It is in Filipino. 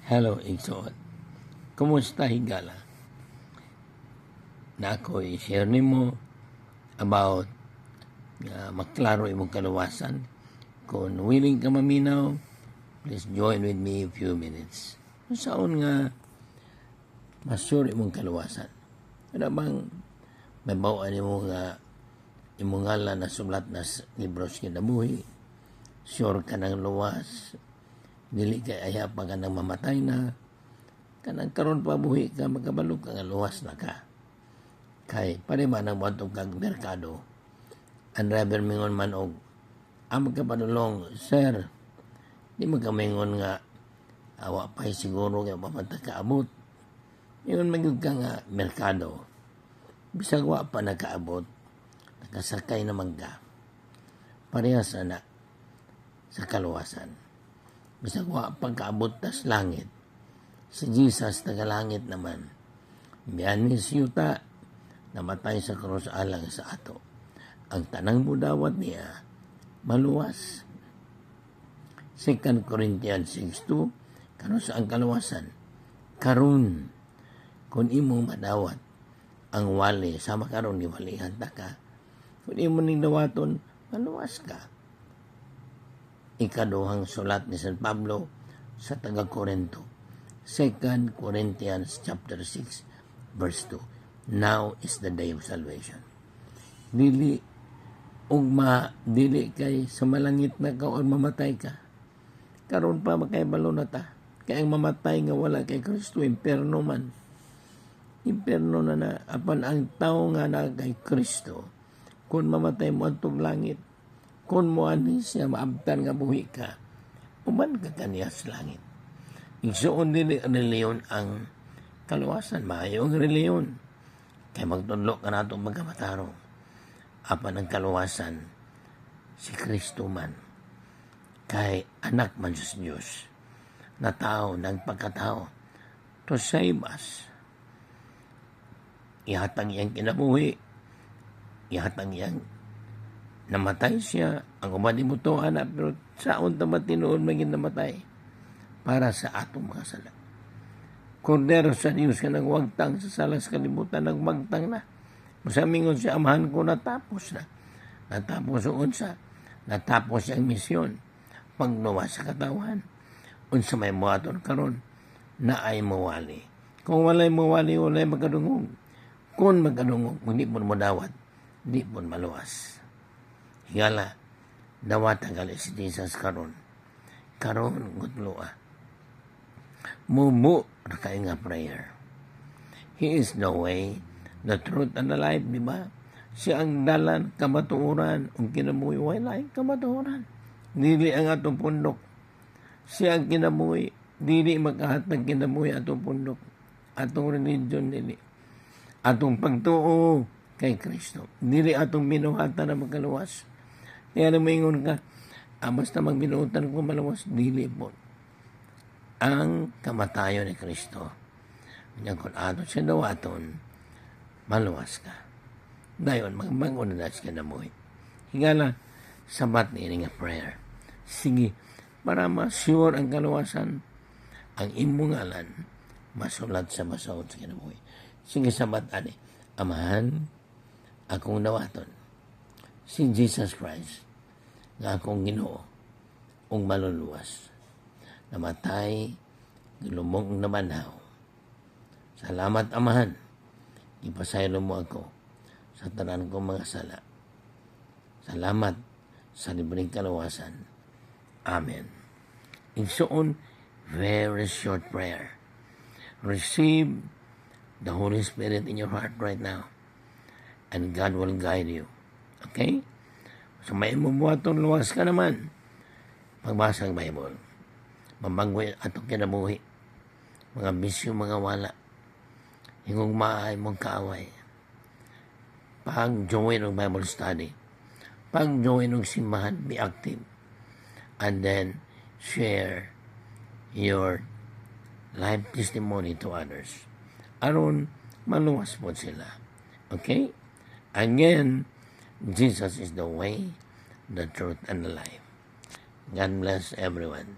Hello, Igsoot. Kumusta, higala? Na ako i-share nimo about maklaro imong kaluwasan. Kung willing ka maminaw, please join with me a few minutes. Saan nga masure imong kaluwasan? Ano bang may bawaan mo nga imong ngalan na sulat na libro sa kinabuhi? Sure ka ng luwas? Dili kay aya pa ka nang mamatay na, kanang karon pa buhi ka, magkabalo ka nga luwas na ka. Kay pare man ang watog kag merkado, ang driver mingon man og magkapadulong, sir, di magkamingon nga awa pa'y siguro nga papanta kaabot. Yun magyug ka nga merkado, bisag wa pa nakaabot, nakasakay naman ka, parehas na sa kaluwasan. Bisag wa pagkaabot tas langit, si Jesus tagalangit naman, biyanis yuta, namatay sa krus alang sa ato. Ang tanang budawat niya, maluwas. 2 Corinthians 6:2, karon sa ang kaluwasan, karon, kung imong madawat, ang wali, sama karon giwalihan ta ka, kung imong ning dawaton, maluwas ka. Ikaduhang sulat ni San Pablo sa taga-Corinto, 2 Corinthians chapter 6 verse 2. Now is the day of salvation. Dili kay sa malangit na ka o mamatay ka. Karon pa makaibalo na ta. Kaya ang mamatay nga wala kay Kristo, imperno man. Imperno na apan ang tao nga na kay Kristo, kung mamatay mo atong langit, kung mo ani siya maabtan nga buhi ka, uman ka kaniya sa langit. Igsuon dili reliyon ang kaluwasan, maayo ang reliyon. Kay magtudlo ka nato magkamataro. Apan ang kaluwasan, si Kristo man. Kay anak man sa Diyos, na tao, nagpagkatao, to save us. Ihatang iyang kinabuhi, ihatang iyang namatay siya, ang umadi mo to anak, pero saon tamat tinuod maging namatay para sa atong mga sala. Kordero sa Diyos ka nagwagtang sa salas kalibutan, nagwagtang na. Masamingon siya, amahan ko natapos na. Natapos o unsa, natapos ang misyon. Pagnawa sa katawan, unsa may muaton karon na ay mawali. Kung walay mawali, walay magkadungog. Kung magkadungog, hindi po madawat, hindi po maluwas. Higala, dawat ang si Jesus karon. Karon, gutloa. Mumu, rakay nga prayer. He is the way, the truth, and the life, di ba? Siya ang dalan, kamatuoran, ang kinabuhi, wala kamatuoran. Dili ang atong pundok. Siya ang kinabuhi, dili makahatag kinabuhi atong pundok. Atong religion, dili. Atong pagtuo kay Kristo. Dili atong binuhatan na magkaluwas. Kaya namingon ka, basta magbinuutan ko malawas, dili po. Ang kamatayon ni Kristo. Kung ato siya dawaton, maluwas ka. Dayon, mag-unadas ka na mo. Higala, sabat ni nga prayer. Sige, para ma-sure ang kaluwasan, ang imong ngalan, masulat sa masaot sa kinabuhi. Sige, sabat ani, amahan, akong dawaton, si Jesus Christ, nga akong Ginoo, ug maluluwas, namatay, gilumong namanhaw. Salamat, amahan, ipasaylo mo ako sa tanan kong mga sala. Salamat sa libreng kaluwasan. Amen. Igsuon, very short prayer. Receive the Holy Spirit in your heart right now, and God will guide you. Okay? So may mabuhaton, luwas ka naman. Pagbasa ng Bible, mamanggoy atong kinabuhi, mga bisyo, mga wala, hingong maay mong kaaway, pag-join ng Bible study, pag-join ng simbahan, be active, and then share your life testimony to others. Aron maluwas po sila. Okay? Again, Jesus is the way, the truth, and the life. God bless everyone.